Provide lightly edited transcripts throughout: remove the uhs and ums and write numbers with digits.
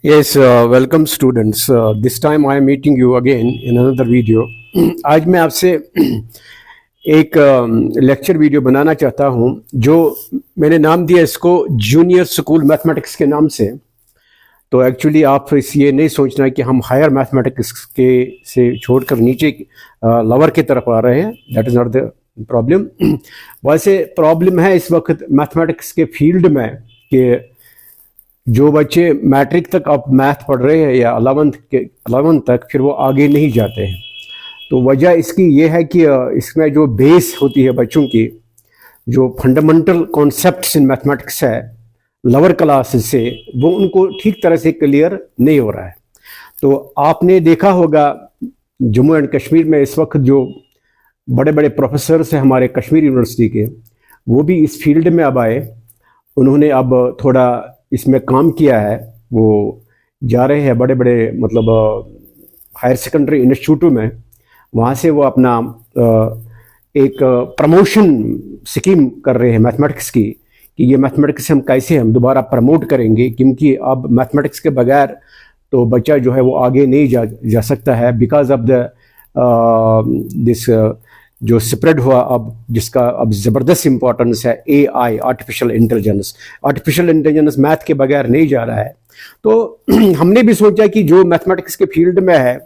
Yes, welcome students. This time I am meeting you again in another video. आज मैं आपसे एक lecture video बनाना चाहता हूं जो मैंने नाम दिया इसको जूनियर स्कूल मैथमेटिक्स के नाम से। तो एक्चुअली आप इस ये नहीं सोचना कि हम हायर मैथमेटिक्स के से छोड़कर नीचे लोअर की तरफ आ रहे हैं। That is not the problem. वैसे प्रॉब्लम है इस वक्त मैथमेटिक्स के फील्ड में कि जो बच्चे मैट्रिक तक अब मैथ पढ़ रहे हैं या 11th तक फिर वो आगे नहीं जाते हैं। तो वजह इसकी ये है कि इसमें जो बेस होती है बच्चों की, जो फंडामेंटल कॉन्सेप्ट्स इन मैथमेटिक्स है लोअर क्लास से, वो उनको ठीक तरह से क्लियर नहीं हो रहा है। तो आपने देखा होगा जम्मू एंड कश्मीर में इस वक्त जो बड़े बड़े प्रोफेसर्स हैं हमारे कश्मीर यूनिवर्सिटी के, वो भी इस फील्ड में अब आए। उन्होंने अब थोड़ा इसमें काम किया है। वो जा रहे हैं बड़े बड़े मतलब हायर सेकेंडरी इंस्टीट्यूटों में, वहाँ से वो अपना एक प्रमोशन स्कीम कर रहे हैं मैथमेटिक्स की कि ये मैथमेटिक्स हम कैसे हम दोबारा प्रमोट करेंगे, क्योंकि अब मैथमेटिक्स के बगैर तो बच्चा जो है वो आगे नहीं जा सकता है बिकॉज ऑफ द दिस जो स्प्रेड हुआ अब, जिसका अब ज़बरदस्त इंपॉर्टेंस है AI, आर्टिफिशियल इंटेलिजेंस मैथ के बगैर नहीं जा रहा है। तो हमने भी सोचा कि जो मैथमेटिक्स के फील्ड में है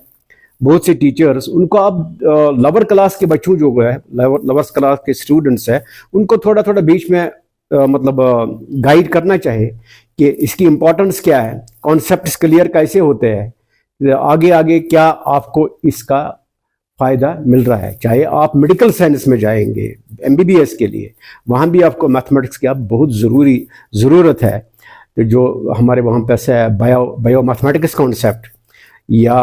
बहुत से टीचर्स, उनको अब लोअर क्लास के बच्चों जो है लोअर क्लास के स्टूडेंट्स हैं, उनको थोड़ा थोड़ा बीच में मतलब गाइड करना चाहिए कि इसकी इम्पोर्टेंस क्या है, कॉन्सेप्ट्स क्लियर कैसे होते हैं, आगे आगे क्या आपको इसका फ़ायदा मिल रहा है। चाहे आप मेडिकल साइंस में जाएंगे MBBS के लिए, वहाँ भी आपको मैथमेटिक्स की अब बहुत ज़रूरत है। तो जो हमारे वहाँ पे है बायो मैथमेटिक्स कॉन्सेप्ट या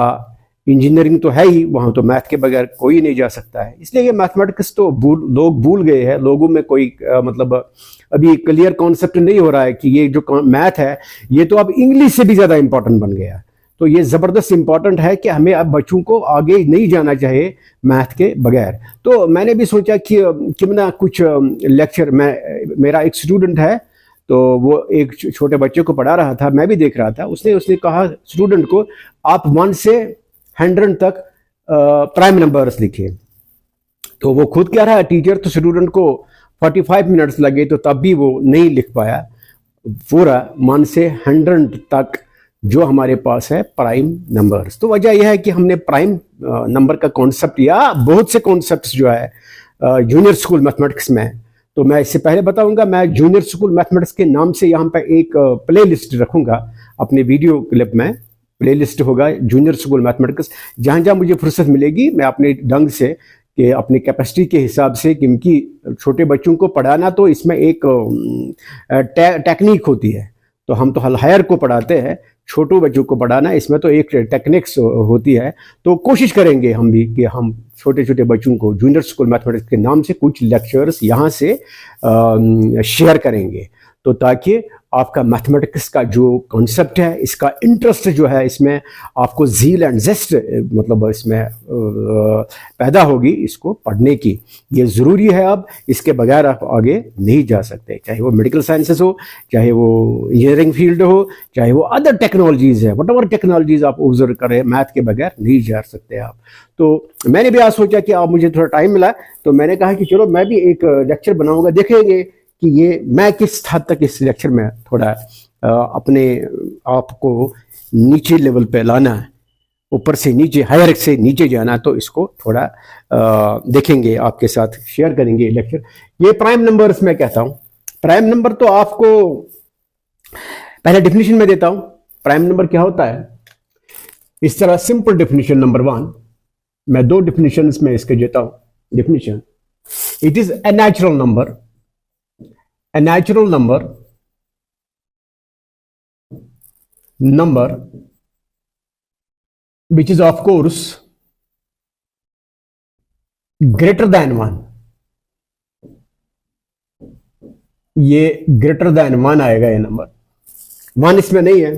इंजीनियरिंग तो है ही, वहाँ तो मैथ के बगैर कोई नहीं जा सकता है। इसलिए ये मैथमेटिक्स तो लोग भूल गए हैं। लोगों में कोई मतलब अभी क्लियर कॉन्सेप्ट नहीं हो रहा है कि ये जो मैथ है ये तो अब इंग्लिश से भी ज़्यादा इंपॉर्टेंट बन गया। तो ये ज़बरदस्त इंपॉर्टेंट है कि हमें अब बच्चों को आगे नहीं जाना चाहिए मैथ के बगैर। तो मैंने भी सोचा कि क्यों ना कुछ लेक्चर, मेरा एक स्टूडेंट है तो वो एक छोटे बच्चे को पढ़ा रहा था, मैं भी देख रहा था। उसने कहा स्टूडेंट को आप 1 से 100 तक प्राइम नंबर्स लिखिए। तो वो खुद कह रहा है टीचर, तो स्टूडेंट को 45 मिनट्स लगे तो तब भी वो नहीं लिख पाया पूरा 1 से 100 तक जो हमारे पास है प्राइम नंबर्स। तो वजह यह है कि हमने प्राइम नंबर का कॉन्सेप्ट या बहुत से कॉन्सेप्ट्स जो है जूनियर स्कूल मैथमेटिक्स में, तो मैं इससे पहले बताऊंगा, मैं जूनियर स्कूल मैथमेटिक्स के नाम से यहाँ पे एक प्ले लिस्ट रखूंगा अपने वीडियो क्लिप में। प्ले लिस्ट होगा जूनियर स्कूल मैथमेटिक्स, जहाँ जहाँ मुझे फुर्सत मिलेगी मैं अपने ढंग से कि अपनी कैपेसिटी के हिसाब से, क्योंकि छोटे बच्चों को पढ़ाना तो इसमें एक टेक्निक होती है। तो हम तो हायर को पढ़ाते हैं, छोटों बच्चों को पढ़ाना इसमें तो एक टेक्निक्स होती है। तो कोशिश करेंगे हम भी कि हम छोटे छोटे बच्चों को जूनियर स्कूल मैथमेटिक्स के नाम से कुछ लेक्चर्स यहाँ से शेयर करेंगे, तो ताकि आपका मैथमेटिक्स का जो कॉन्सेप्ट है, इसका इंटरेस्ट जो है, इसमें आपको ज़ील एंड जेस्ट मतलब इसमें पैदा होगी इसको पढ़ने की। ये ज़रूरी है, अब इसके बगैर आप आगे नहीं जा सकते। चाहे वो मेडिकल साइंसेस हो, चाहे वो इंजीनियरिंग फील्ड हो, चाहे वो अदर टेक्नोलॉजीज़ है, वट एवर टेक्नोलॉजीज़ आप ऑब्जर्व करें, मैथ के बगैर नहीं जा सकते आप। तो मैंने भी आज सोचा कि आप मुझे थोड़ा टाइम मिला तो मैंने कहा कि चलो मैं भी एक लेक्चर बनाऊँगा, देखेंगे कि ये मैं किस हद तक इस लेक्चर में थोड़ा अपने आप को नीचे लेवल पे लाना है, ऊपर से नीचे, हायर से नीचे जाना। तो इसको थोड़ा देखेंगे, आपके साथ शेयर करेंगे लेक्चर। ये प्राइम नंबर्स मैं कहता हूँ। प्राइम नंबर तो आपको पहले डिफिनीशन में देता हूँ। प्राइम नंबर क्या होता है, इस तरह सिंपल डिफिनीशन नंबर 1, मैं 2 डिफिनीशन में इसके देता हूँ। Definition, it is a natural number, a natural number which is of course greater than 1। ये greater than 1 आएगा, ये नंबर 1 इसमें नहीं है।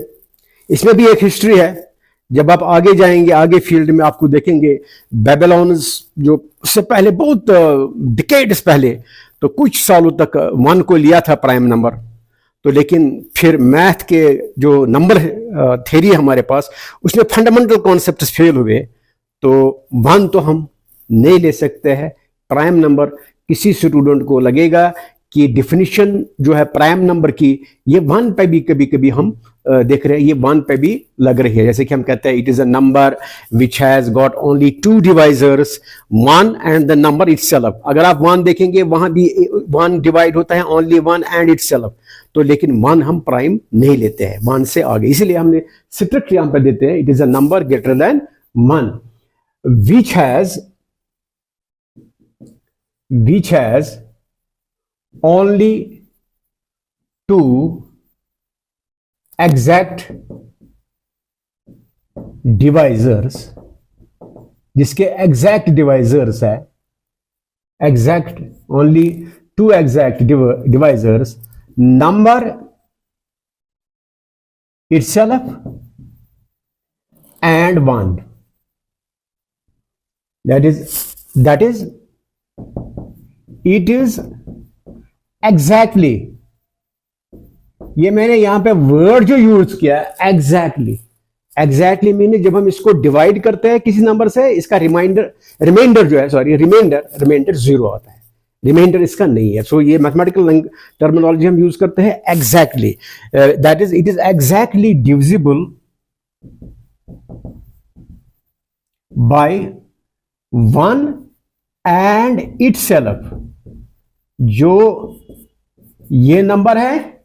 इसमें भी एक हिस्ट्री है, जब आप आगे जाएंगे, आगे फील्ड में आपको देखेंगे बेबीलोन्स जो उससे पहले बहुत डिकेड्स पहले, तो कुछ सालों तक 1 को लिया था प्राइम नंबर। तो लेकिन फिर मैथ के जो नंबर थ्योरी हमारे पास, उसमें फंडामेंटल कॉन्सेप्ट फेल हुए, तो 1 तो हम नहीं ले सकते हैं प्राइम नंबर। किसी स्टूडेंट को लगेगा कि डिफिनीशन जो है प्राइम नंबर की, ये 1 पे भी कभी कभी हम देख रहे हैं, ये 1 पे भी लग रही है। जैसे कि हम कहते हैं it is a number which has got only 2 divisors, 1 and the number itself. अगर आप 1 देखेंगे वहां भी 1 डिवाइड होता है ओनली 1 एंड इटसेल्फ, तो लेकिन 1 हम प्राइम नहीं लेते हैं, 1 से आगे, इसलिए हमने स्ट्रिक्ट यहां पे देते हैं it is a number greater than 1 which has only 2 exact divisors, जिसके exact divisors है, exact only 2 exact divisors, number itself and 1. That is it is exactly, ये मैंने यहां पे वर्ड जो यूज किया एग्जैक्टली मीन जब हम इसको डिवाइड करते हैं किसी नंबर से, इसका रिमाइंडर जो है, सॉरी रिमाइंडर 0 आता है, रिमाइंडर इसका नहीं है। सो ये मैथमेटिकल टर्मिनोलॉजी हम यूज करते हैं exactly, that is it is exactly divisible by 1 and itself. जो ये नंबर है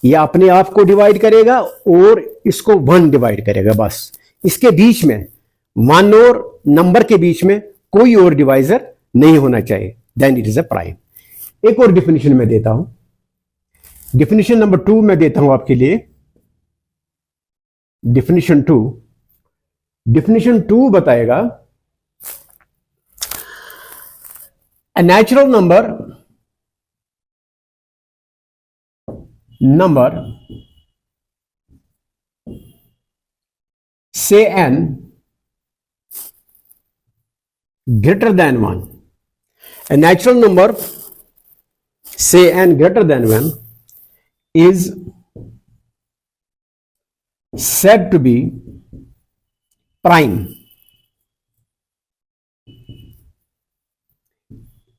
ये अपने आप को डिवाइड करेगा और इसको 1 डिवाइड करेगा, बस। इसके बीच में 1 और नंबर के बीच में कोई और डिवाइजर नहीं होना चाहिए, then it is a prime. एक और डिफिनेशन मैं देता हूं, डिफिनेशन नंबर 2 मैं देता हूं आपके लिए। डिफिनेशन 2 बताएगा a natural number say n greater than 1, a natural number say n greater than 1 is said to be prime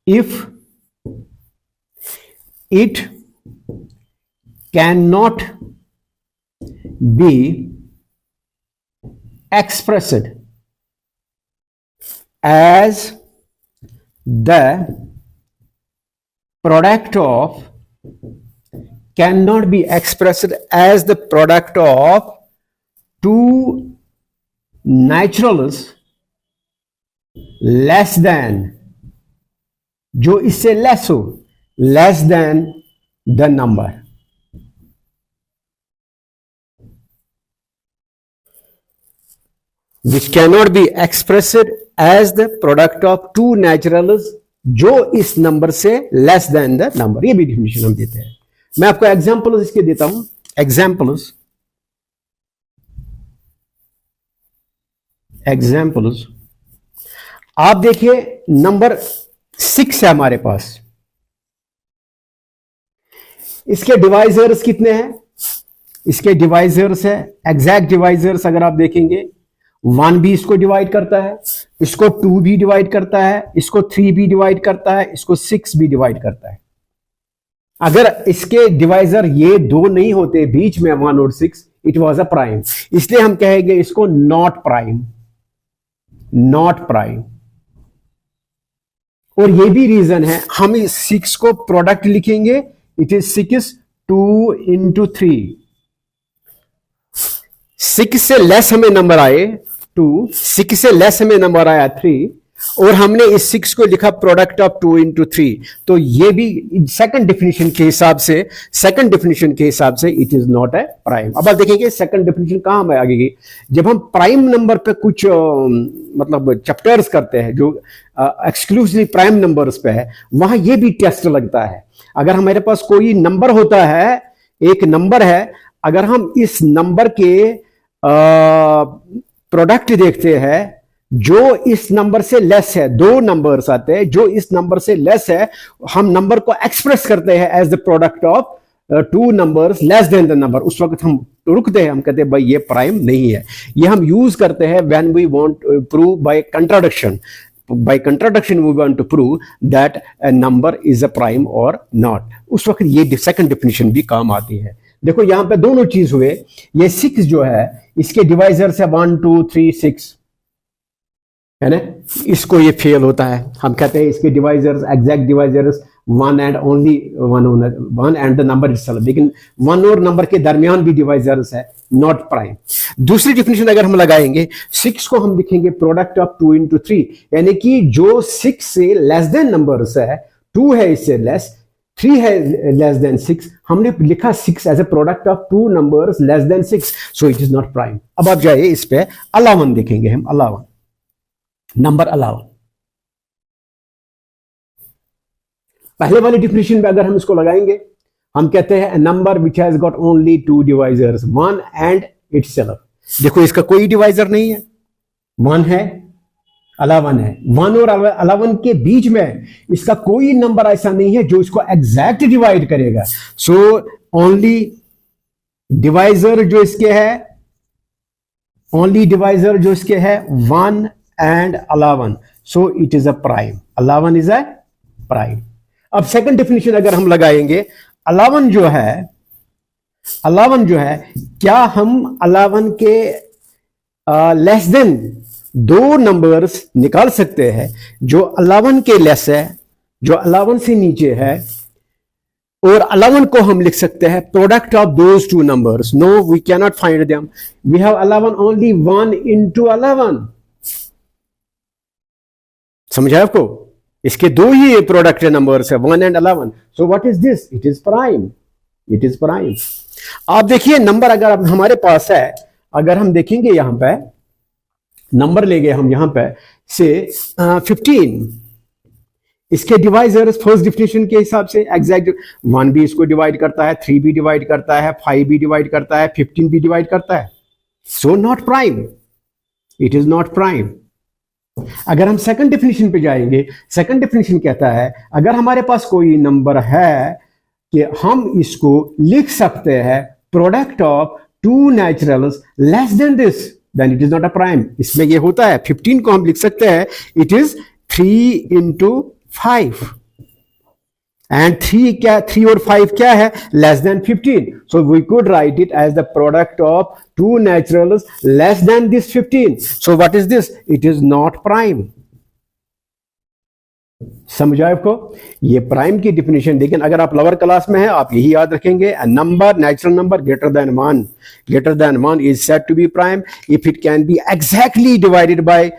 if it cannot be expressed as the product of two naturals less than, जो इससे less हो, less than the number. Which cannot be expressed as the product of 2 naturals, जो इस number से less than the number. ये भी definition हम देते हैं। मैं आपको एग्जांपल्स इसके देता हूं, एग्जांपल्स आप देखिए, नंबर 6 है हमारे पास, इसके डिवाइजर्स कितने हैं? इसके डिवाइजर्स है, एग्जैक्ट डिवाइजर्स अगर आप देखेंगे, 1 भी इसको डिवाइड करता है, इसको 2 भी डिवाइड करता है, इसको 3 भी डिवाइड करता है, इसको 6 भी डिवाइड करता है। अगर इसके डिवाइजर ये 2 नहीं होते बीच में 1 और 6, इट वाज अ प्राइम। इसलिए हम कहेंगे इसको नॉट प्राइम। और ये भी रीजन है, हम इस 6 को प्रोडक्ट लिखेंगे, इट इज 6 2 into 3। 6 से लेस हमें नंबर आए 2, 6 से लेस हमें नंबर आया 3, और हमने इस 6 को लिखा प्रोडक्ट ऑफ 2 into 3। तो ये भी सेकंड डेफिनेशन के हिसाब से it is not a prime. अब आप देखेंगे सेकंड डेफिनेशन कहां में आगे, जब हम प्राइम नंबर पे कुछ मतलब चैप्टर्स करते हैं जो एक्सक्लूसिवली प्राइम नंबर्स पे है, वहां ये भी टेस्ट लगता है। अगर हमारे पास कोई नंबर होता है, एक नंबर है, अगर हम इस नंबर के प्रोडक्ट देखते हैं जो इस नंबर से लेस है, 2 नंबर्स आते हैं जो इस नंबर से लेस है, हम नंबर को एक्सप्रेस करते हैं as the product of two numbers less than the number, उस वक्त हम रुकते हैं, हम कहते हैं भाई ये प्राइम नहीं है। ये हम यूज करते हैं when we want prove by contradiction. By contradiction we want to prove that a number is a prime or not, उस वक्त ये सेकंड डेफिनेशन भी काम आती है। देखो यहां पे दोनों चीज हुए, ये 6 जो है इसके डिवाइजर से 1 2 3 6 है ना, इसको ये फेल होता है। हम कहते हैं इसके divisors exact divisors 1 and only 1 and the number itself, लेकिन 1 और नंबर के दरमियान भी डिवाइजर्स है, नॉट प्राइम। दूसरी डेफिनेशन अगर हम लगाएंगे, 6 को हम लिखेंगे प्रोडक्ट ऑफ 2 into 3, यानी कि जो 6 से लेस देन नंबर्स है, 2 है इससे लेस, 3 है लेस देन 6, हमने लिखा 6 as a product of 2 numbers less than 6, so it is not prime. अब आप जाइए इस पे 11 देखेंगे हम, 11 नंबर 11। पहले वाली डिफिनेशन में अगर हम इसको लगाएंगे, हम कहते हैं number which has got only 2 divisors 1 and itself. देखो इसका कोई डिवाइजर नहीं है, 1 है 11 है, 1 और 11 के बीच में इसका कोई नंबर ऐसा नहीं है जो इसको एग्जैक्ट डिवाइड करेगा। सो ओनली डिवाइजर जो इसके है, ओनली डिवाइजर जो इसके है 1 and 11, so it is a prime, 11 is a prime. अब सेकंड डेफिनेशन अगर हम लगाएंगे, 11 जो है, 11 जो है, क्या हम 11 के लेस देन 2 नंबर्स निकाल सकते हैं जो 11 के लेस है, जो 11 से नीचे है, और 11 को हम लिख सकते हैं product of those 2 numbers? No, we can not find them. We have 11 only 1 into 11। समझा आपको? इसके 2 ही प्रोडक्ट नंबर्स है, 1 and 11। So what is this? It is prime, it is prime. आप देखिए नंबर अगर हमारे पास है, अगर हम देखेंगे यहां पे नंबर लेंगे हम यहां पे से 15, इसके डिवाइजर्स फर्स्ट डिफिनेशन के हिसाब से एग्जैक्ट 1 भी इसको डिवाइड करता है, 3 भी डिवाइड करता है, 5 भी डिवाइड करता है, 15 भी डिवाइड करता है। So not prime, it is not prime. अगर हम सेकंड डेफिनेशन पे जाएंगे, सेकंड डेफिनेशन कहता है अगर हमारे पास कोई नंबर है कि हम इसको लिख सकते हैं product of 2 naturals less than this, then it is not a prime. इसमें ये होता है 15 को हम लिख सकते हैं इट इज 3 into 5, एंड 3 और 5 क्या है? Less than 15। So we could write it as the product of 2 naturals less than this 15। So what is this? It is not prime. समझा आपको? ये प्राइम की डिफिनेशन। लेकिन अगर आप लोअर क्लास में हैं, आप यही याद रखेंगे, number, natural number greater than 1 is said to be prime if it can be exactly divided by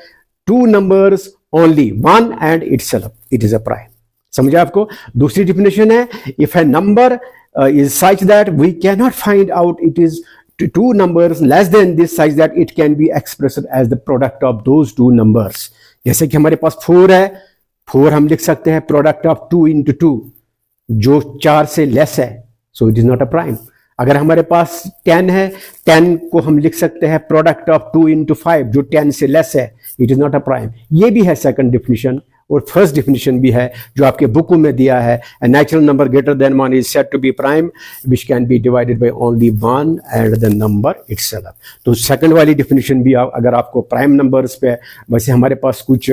2 numbers only 1 and itself, it is a prime. समझा आपको? दूसरी डिफिनेशन है, if a number is such that we can not find out it is 2 numbers less than this such that it can be expressed as the product of those 2 numbers। जैसे कि हमारे पास 4 है, 4 हम लिख सकते हैं प्रोडक्ट ऑफ 2 into 2, जो 4 से लेस है, सो it is not a prime. अगर हमारे पास 10 है, 10 को हम लिख सकते हैं प्रोडक्ट ऑफ 2 into 5, जो 10 से लेस है, it is not a prime. ये भी है सेकंड डेफिनेशन। और फर्स्ट डिफिनेशन भी है जो आपके बुकों में दिया है, a natural number greater than 1 is said to be prime which can be divided by only 1 and the number itself। तो सेकंड वाली डिफिनेशन भी अगर आपको प्राइम नंबर्स पे, वैसे हमारे पास कुछ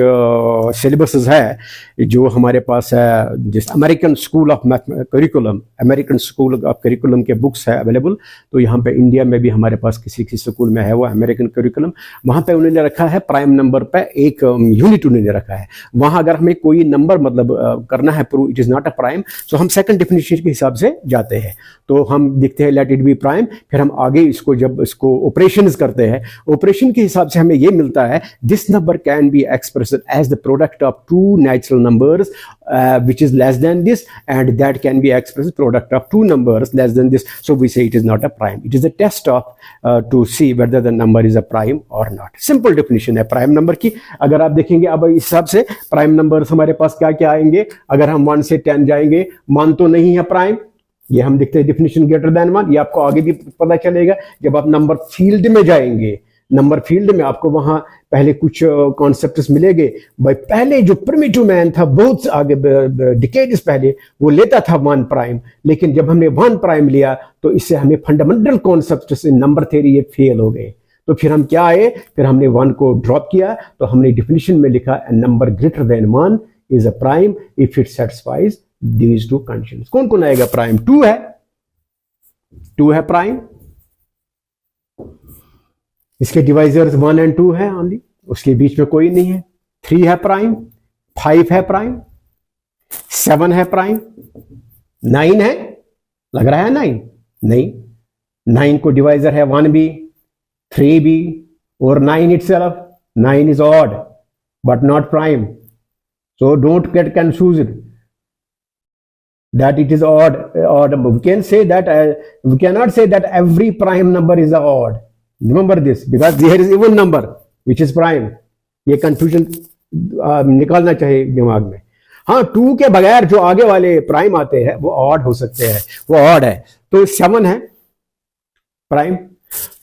सिलेबसेस है जो हमारे पास है, जिस American school of curriculum, American school of curriculum के बुक्स है अवेलेबल। तो यहाँ पे इंडिया में भी हमारे पास किसी किसी स्कूल में है वो अमेरिकन करिकुलम, वहाँ पे उन्होंने रखा है प्राइम नंबर पे एक यूनिट उन्होंने रखा है। वहाँ अगर हमें कोई नंबर मतलब करना है prove it is not a prime, so हम सेकंड डेफिनेशन के हिसाब से जाते हैं। तो हम देखते हैं लेट इट बी प्राइम, फिर हम आगे इसको जब इसको ऑपरेशंस करते हैं, ऑपरेशन के हिसाब से हमें ये मिलता है this number can be expressed as the product of 2 natural numbers which is less than this, and that can be expressed product of 2 numbers less than this, so we say it is not a prime। it is a test of to see whether the number is a prime or not। simple definition है prime number की। अगर आप देखेंगे अब इस हिसाब से prime numbers हमारे पास क्या क्या आएंगे, अगर हम 1 से 10 जाएंगे, 1 तो नहीं है प्राइम, ये हम देखते हैं डिफिनेशन ग्रेटर देन 1, ये आपको आगे भी पता चलेगा जब आप नंबर फील्ड में जाएंगे। नंबर फील्ड में आपको वहां पहले कुछ कॉन्सेप्ट्स मिलेंगे भाई। पहले जो प्रिमिटिव मैन था बहुत आगे डिकेड्स पहले, वो लेता था 1 प्राइम, लेकिन जब हमने 1 प्राइम लिया तो इससे हमें फंडामेंटल कॉन्सेप्ट्स इन नंबर थ्योरी ये फेल हो गए। तो फिर हम क्या आए, फिर हमने 1 को ड्रॉप किया, तो हमने डिफिनेशन में लिखा a number greater than 1 is a prime if it satisfies these 2 conditions. कौन कौन आएगा प्राइम? 2 है प्राइम, इसके डिवाइजर्स 1 एंड 2 है ओनली, उसके बीच में कोई नहीं है। 3 है प्राइम, 5 है प्राइम, 7 है प्राइम, 9 है, लग रहा है 9 नहीं, 9 को डिवाइजर है 1 भी, 3 भी और 9 itself. 9 is odd but not prime, so don't get confused that it is odd. We can say that we cannot say that every prime number is odd. Remember this, because there is even number which is prime. ये confusion निकालना चाहिए दिमाग में। हाँ, 2 के बगैर जो आगे वाले प्राइम आते हैं वो ऑड हो सकते हैं, वो ऑड है। तो 7 है प्राइम,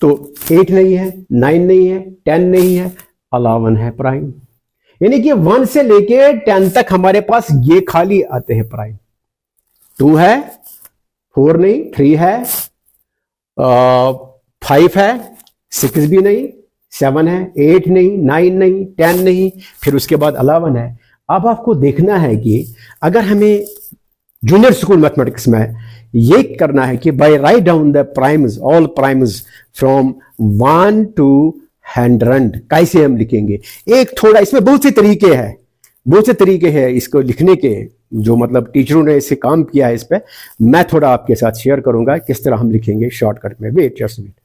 तो 8 नहीं है, 9 नहीं है, 10 नहीं है, 11 है प्राइम। यानी कि 1 से लेके 10 तक हमारे पास ये खाली आते हैं प्राइम। 2 है, 4 नहीं, 3 है, 5 है, 6 भी नहीं, 7 है, 8 नहीं, 9 नहीं, 10 नहीं, फिर उसके बाद 11 है। अब आपको देखना है कि अगर हमें जूनियर स्कूल मैथमेटिक्स में ये करना है कि by write down the primes, all primes from 1 to 100, कैसे हम लिखेंगे? एक थोड़ा इसमें बहुत से तरीके हैं इसको लिखने के, जो मतलब टीचरों ने इसे काम किया है इस पे। मैं थोड़ा आपके साथ शेयर करूंगा किस तरह हम लिखेंगे शॉर्टकट में। Wait just wait.